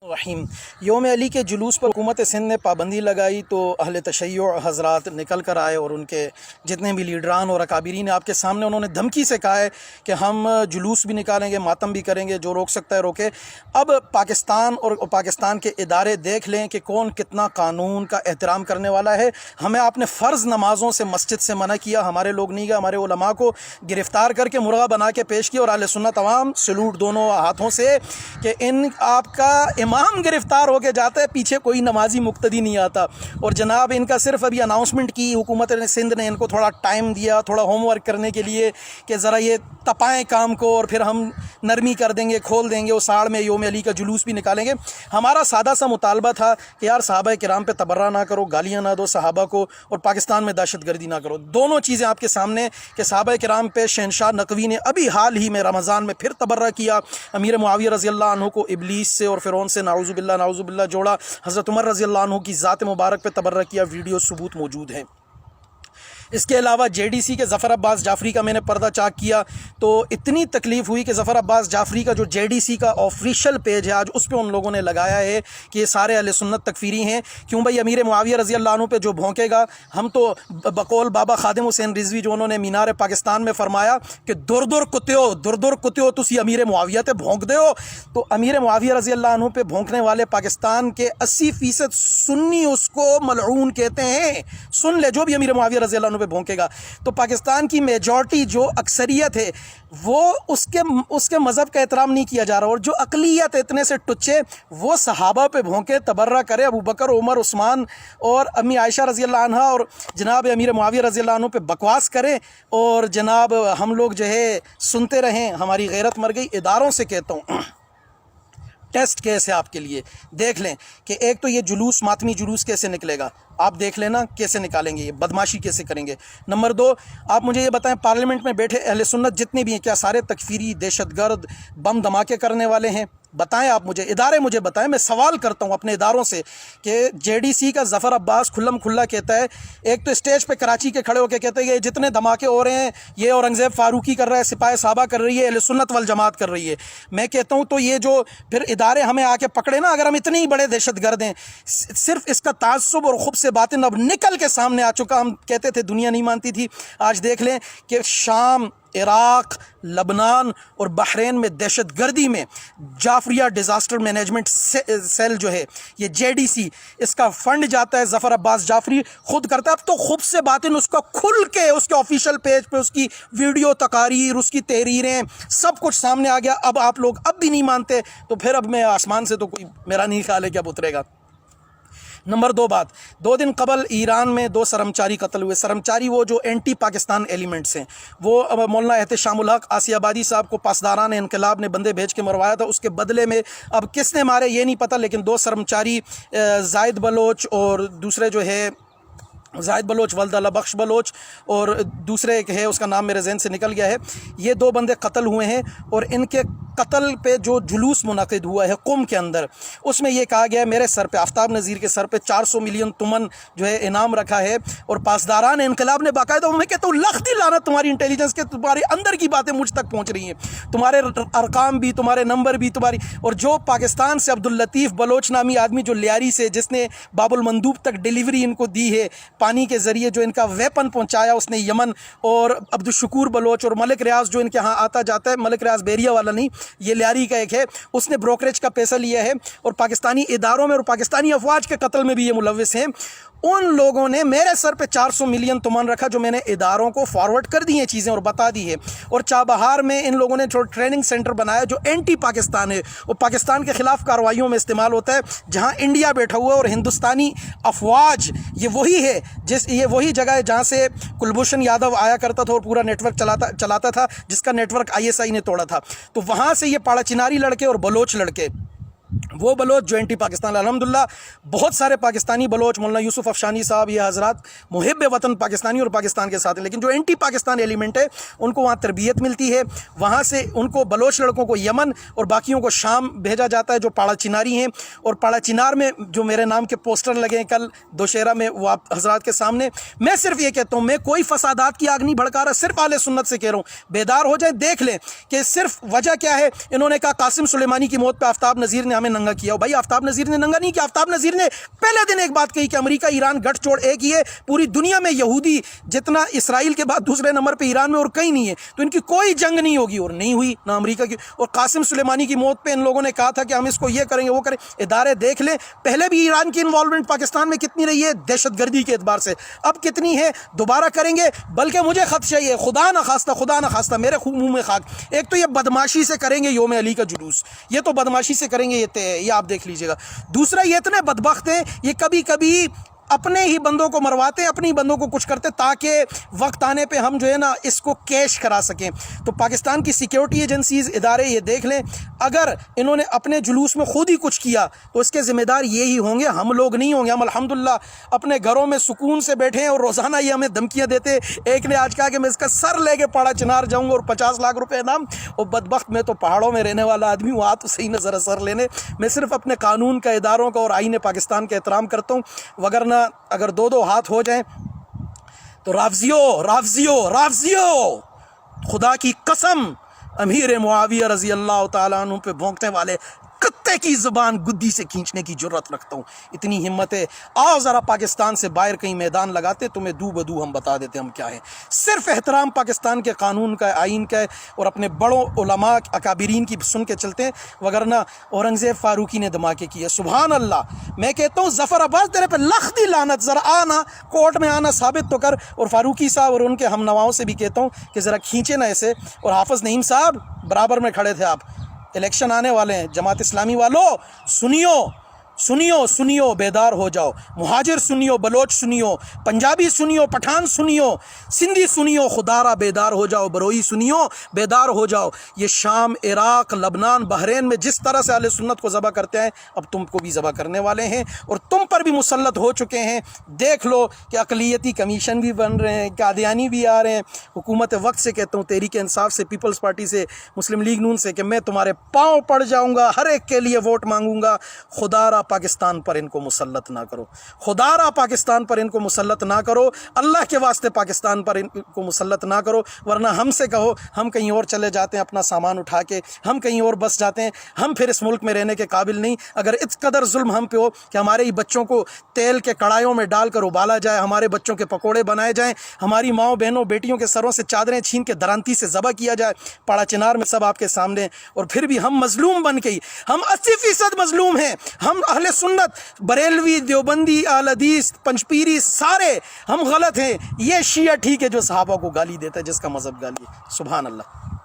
رحیم یوم علی کے جلوس پر حکومت سندھ نے پابندی لگائی تو اہل تشیع حضرات نکل کر آئے اور ان کے جتنے بھی لیڈران اور اکابرین آپ کے سامنے انہوں نے دھمکی سے کہا ہے کہ ہم جلوس بھی نکالیں گے، ماتم بھی کریں گے، جو روک سکتا ہے روکے۔ اب پاکستان اور پاکستان کے ادارے دیکھ لیں کہ کون کتنا قانون کا احترام کرنے والا ہے۔ ہمیں آپ نے فرض نمازوں سے مسجد سے منع کیا، ہمارے لوگ نہیں گئے، ہمارے علماء کو گرفتار کر کے مرغا بنا کے پیش کیا، اور اہل سنت عوام سلوٹ دونوں ہاتھوں سے کہ ان آپ کا امام گرفتار ہو کے جاتا ہے، پیچھے کوئی نمازی مقتدی نہیں آتا۔ اور جناب ان کا صرف ابھی اناؤنسمنٹ کی حکومت سندھ نے، ان کو تھوڑا ٹائم دیا تھوڑا ہوم ورک کرنے کے لیے کہ ذرا یہ تپائیں کام کو اور پھر ہم نرمی کر دیں گے، کھول دیں گے، اس آڑ میں یوم علی کا جلوس بھی نکالیں گے۔ ہمارا سادہ سا مطالبہ تھا کہ یار صحابہ کرام پہ تبرہ نہ کرو، گالیاں نہ دو صحابہ کو، اور پاکستان میں دہشت گردی نہ کرو۔ دونوں چیزیں آپ کے سامنے کہ صحابہ کرام پہ شہنشاہ نقوی نے ابھی حال ہی میں رمضان میں پھر تبرہ کیا، امیر معاویہ رضی اللہ عنہ کو ابلیس سے اور فرعون سے نعوذ باللہ جوڑا، حضرت عمر رضی اللہ عنہ کی ذات مبارک پہ تبرہ کیا، ویڈیو ثبوت موجود ہیں۔ اس کے علاوہ JDC کے ظفر عباس جعفری کا میں نے پردہ چاک کیا تو اتنی تکلیف ہوئی کہ ظفر عباس جعفری کا جو JDC کا آفیشیل پیج ہے آج اس پہ ان لوگوں نے لگایا ہے کہ یہ سارے اہل سنت تکفیری ہیں۔ کیوں بھائی؟ امیر معاویہ رضی اللہ عنہ پہ جو بھونکے گا، ہم تو بقول بابا خادم حسین رضوی جو انہوں نے مینار پاکستان میں فرمایا کہ دور کتیو تسی امیر معاویہ تے بھونک دے ہو، تو امیر معاویہ رضی اللہ عنہ پہ بھونکنے والے پاکستان کے 80% سنی اس کو ملعون کہتے ہیں۔ سن لے، جو بھی امیر معاویہ رضی اللہ عنہ پہ بھونکے گا تو پاکستان کی میجورٹی جو اکثریت ہے وہ اس کے مذہب کا احترام نہیں کیا جا رہا، اور جو اقلیت اتنے سے ٹچے وہ صحابہ پہ بھونکے، تبرہ کرے، ابو بکر، عمر، عثمان اور امی عائشہ رضی اللہ عنہا اور جناب امیر معاویہ رضی اللہ عنہ پہ بکواس کرے، اور جناب ہم لوگ جو ہے سنتے رہیں، ہماری غیرت مر گئی۔ اداروں سے کہتا ہوں ٹیسٹ کیس ہے آپ کے لیے، دیکھ لیں کہ ایک تو یہ جلوس، ماتمی جلوس کیسے نکلے گا، آپ دیکھ لینا کیسے نکالیں گے، یہ بدماشی کیسے کریں گے۔ نمبر 2، آپ مجھے یہ بتائیں پارلیمنٹ میں بیٹھے اہل سنت جتنے بھی ہیں کیا سارے تکفیری، دہشت گرد، بم دھماکے کرنے والے ہیں؟ بتائیں آپ مجھے، ادارے مجھے بتائیں۔ میں سوال کرتا ہوں اپنے اداروں سے کہ JDC کا ظفر عباس کھلم کھلا کہتا ہے، ایک تو اسٹیج پہ کراچی کے کھڑے ہو کے کہتے ہیں کہ جتنے دھماکے ہو رہے ہیں یہ اورنگزیب فاروقی کر رہا ہے، سپاہ صحابہ کر رہی ہے، اہل سنت والجماعت کر رہی ہے۔ میں کہتا ہوں تو یہ جو پھر ادارے ہمیں آ کے پکڑے نا، اگر ہم اتنے ہی بڑے دہشت گرد ہیں، صرف اس کا تعصب اور خبث باطن اب نکل کے سامنے آ چکا۔ ہم کہتے تھے دنیا نہیں مانتی تھی، آج دیکھ لیں کہ شام، عراق، لبنان اور بحرین میں دہشت گردی میں جعفریہ ڈیزاسٹر مینجمنٹ سیل جو ہے یہ JDC، اس کا فنڈ جاتا ہے، ظفر عباس جعفری خود کرتا ہے۔ اب تو خوب سے باتیں اس کا کھل کے اس کے آفیشیل پیج پہ اس کی ویڈیو تقاریر، اس کی تحریریں، سب کچھ سامنے آ گیا۔ اب آپ لوگ اب بھی نہیں مانتے تو پھر اب میں آسمان سے تو کوئی میرا نہیں خیال ہے کہ اب اترے گا۔ نمبر 2 بات، 2 دن قبل ایران میں 2 سرمچاری قتل ہوئے۔ سرمچاری وہ جو اینٹی پاکستان ایلیمنٹس ہیں، وہ مولانا احتشام الحق آسی آبادی صاحب کو پاسداران انقلاب نے بندے بھیج کے مروایا تھا، اس کے بدلے میں اب کس نے مارے یہ نہیں پتہ، لیکن 2 سرمچاری زائد بلوچ اور دوسرے جو ہے زائد بلوچ، ولد اللہ بخش بلوچ، اور دوسرے ایک ہے اس کا نام میرے ذہن سے نکل گیا ہے، یہ 2 بندے قتل ہوئے ہیں۔ اور ان کے قتل پہ جو جلوس منعقد ہوا ہے قم کے اندر، اس میں یہ کہا گیا ہے میرے سر پہ، آفتاب نذیر کے سر پہ 400 ملین تمن جو ہے انعام رکھا ہے، اور پاسداران انقلاب نے باقاعدہ، میں کہتا ہوں لختی لعنت تمہاری انٹیلیجنس کے، تمہارے اندر کی باتیں مجھ تک پہنچ رہی ہیں، تمہارے ارقام بھی، تمہارے نمبر بھی، تمہاری، اور جو پاکستان سے عبداللطیف بلوچ نامی آدمی جو لیاری سے، جس نے باب المندوب تک ڈیلیوری ان کو دی ہے پانی کے ذریعے، جو ان کا ویپن پہنچایا اس نے یمن، اور عبدالشکور بلوچ اور ملک ریاض جو ان کے ہاں آتا جاتا ہے، ملک ریاض بیریا والا نہیں، یہ لیاری کا ایک ہے، اس نے بروکریج کا پیسہ لیا ہے، اور پاکستانی اداروں میں اور پاکستانی افواج کے قتل میں بھی یہ ملوث ہیں۔ ان لوگوں نے میرے سر پہ 400 ملین تمن رکھا، جو میں نے اداروں کو فارورڈ کر دی ہیں چیزیں اور بتا دی ہے۔ اور چابہار میں ان لوگوں نے جو ٹریننگ سینٹر بنایا جو اینٹی پاکستان ہے، وہ پاکستان کے خلاف کارروائیوں میں استعمال ہوتا ہے، جہاں انڈیا بیٹھا ہوا ہے، اور ہندوستانی افواج یہ وہی ہے یہ وہی جگہ ہے جہاں سے کلبھوشن یادو آیا کرتا تھا اور پورا نیٹ ورک چلاتا تھا، جس کا نیٹ ورک ISI نے توڑا تھا۔ تو وہاں سے یہ پاڑا چناری لڑکے اور بلوچ لڑکے، وہ بلوچ جو اینٹی پاکستان، الحمدللہ بہت سارے پاکستانی بلوچ، مولانا یوسف افشانی صاحب، یہ حضرات محب وطن پاکستانی اور پاکستان کے ساتھ ہیں، لیکن جو اینٹی پاکستان ایلیمنٹ ہے ان کو وہاں تربیت ملتی ہے، وہاں سے ان کو بلوچ لڑکوں کو یمن اور باقیوں کو شام بھیجا جاتا ہے جو پاڑا چناری ہیں۔ اور پاڑا چنار میں جو میرے نام کے پوسٹر لگے ہیں کل دوشہرہ میں، وہ آپ حضرات کے سامنے، میں صرف یہ کہتا ہوں، میں کوئی فسادات کی آگ نہیں بھڑکا رہا، صرف اہل سنت سے کہہ رہا ہوں بیدار ہو جائیں، دیکھ لیں کہ صرف وجہ کیا ہے۔ انہوں نے کہا قاسم سلیمانی کی موت پہ آفتاب نذیر نے ہمیں ننگا کیا ہو. بھائی آفتاب نذیر نے ننگا نہیں کیا. آفتاب نذیر نے پہلے دن ایک بات کہی کہ امریکہ ایران گٹھ چوڑ ایک ہی ہے, پوری دنیا میں یہودی جتنا اسرائیل کے بعد دوسرے نمبر پہ ایران میں اور کہیں نہیں ہے, تو ان کی کوئی جنگ نہیں ہوگی, اور نہیں ہوئی نہ امریکہ کی. اور قاسم سلیمانی کی موت پہ ان لوگوں نے کہا تھا کہ ہم اس کو یہ کریں گے وہ کریں. ادارے دیکھ لیں, پہلے بھی ایران کی انوالومنٹ پاکستان میں کتنی رہی ہے دہشت گردی کے اعتبار سے, اب کتنی ہے دوبارہ کریں گے. بلکہ مجھے خدشہ یہ خدا نہ خواستہ میرے منہ میں خاک, ایک تو یہ بدماشی سے کریں گے یوم علی کا جلوس, یہ تو بدماشی سے کریں گے, یہ آپ دیکھ لیجئے گا. دوسرا یہ اتنے بدبخت ہیں, یہ کبھی کبھی اپنے ہی بندوں کو مرواتے, اپنی بندوں کو کچھ کرتے تاکہ وقت آنے پہ ہم جو ہے نا اس کو کیش کرا سکیں. تو پاکستان کی سیکیورٹی ایجنسیز ادارے یہ دیکھ لیں, اگر انہوں نے اپنے جلوس میں خود ہی کچھ کیا تو اس کے ذمہ دار یہی ہوں گے, ہم لوگ نہیں ہوں گے. ہم الحمدللہ اپنے گھروں میں سکون سے بیٹھے ہیں اور روزانہ یہ ہمیں دھمکیاں دیتے. ایک نے آج کہا کہ میں اس کا سر لے کے پاڑا چنار جاؤں گا اور 50 لاکھ روپے انعام. اور بدبخت میں تو پہاڑوں میں رہنے والا آدمی ہوں, تو صحیح نہ ذرا سر لینے. میں صرف اپنے قانون کا, اداروں کا اور آئین پاکستان کا احترام کرتا ہوں, وگرنہ اگر دو ہاتھ ہو جائیں تو رافضیو خدا کی قسم امیر معاویہ رضی اللہ تعالیٰ عنہ پہ بھونکنے والے کتے کی زبان گدی سے کھینچنے کی جرت رکھتا ہوں. اتنی ہمت ہے, آؤ ذرا پاکستان سے باہر کہیں میدان لگاتے, تمہیں دو بدو ہم بتا دیتے ہم کیا ہیں. صرف احترام پاکستان کے قانون کا, آئین کا ہے, اور اپنے بڑوں علماء اکابرین کی سن کے چلتے ہیں, وگرنہ اورنگزیب فاروقی نے دھماکے کیے. سبحان اللہ, میں کہتا ہوں ظفر عباس تیرے پہ لخ دی لعنت, ذرا آنا کورٹ میں آنا ثابت تو کر. اور فاروقی صاحب اور ان کے ہم نواؤں سے بھی کہتا ہوں کہ ذرا کھینچے نا ایسے. اور حافظ نعیم صاحب برابر میں کھڑے تھے آپ, الیکشن آنے والے ہیں, جماعت اسلامی والوں سنیو بیدار ہو جاؤ. مہاجر سنیو, بلوچ سنیو, پنجابی سنیو, پٹھان سنیو, سندھی سنیو, خدارہ بیدار ہو جاؤ. بروئی سنیو بیدار ہو جاؤ. یہ شام, عراق, لبنان, بحرین میں جس طرح سے اہل سنت کو ذبح کرتے ہیں اب تم کو بھی ذبح کرنے والے ہیں, اور تم پر بھی مسلط ہو چکے ہیں. دیکھ لو کہ اقلیتی کمیشن بھی بن رہے ہیں, قادیانی بھی آ رہے ہیں. حکومت وقت سے کہتا ہوں, تحریک انصاف سے, پیپلز پارٹی سے, مسلم لیگ نون سے, کہ میں تمہارے پاؤں پڑ جاؤں گا, ہر ایک کے لیے ووٹ مانگوں گا. خدا را پاکستان پر ان کو مسلط نہ کرو, خدا را پاکستان پر ان کو مسلط نہ کرو, اللہ کے واسطے پاکستان پر ان کو مسلط نہ کرو. ورنہ ہم سے کہو ہم کہیں اور چلے جاتے ہیں اپنا سامان اٹھا کے, ہم کہیں اور بس جاتے ہیں, ہم پھر اس ملک میں رہنے کے قابل نہیں. اگر اس قدر ظلم ہم پہ ہو کہ ہمارے ہی بچوں کو تیل کے کڑھائیوں میں ڈال کر ابالا جائے, ہمارے بچوں کے پکوڑے بنائے جائیں, ہماری ماؤں بہنوں بیٹیوں کے سروں سے چادریں چھین کے درانتی سے ذبح کیا جائے, پاڑا چنار میں سب آپ کے سامنے, اور پھر بھی ہم مظلوم بن گئی. ہم 80% مظلوم ہیں. ہم اہل سنت, بریلوی, دیوبندی, اہل حدیث, پنجپیری, سارے ہم غلط ہیں. یہ شیعہ ٹھیک ہے جو صحابہ کو گالی دیتا ہے, جس کا مذہب گالی ہے. سبحان اللہ.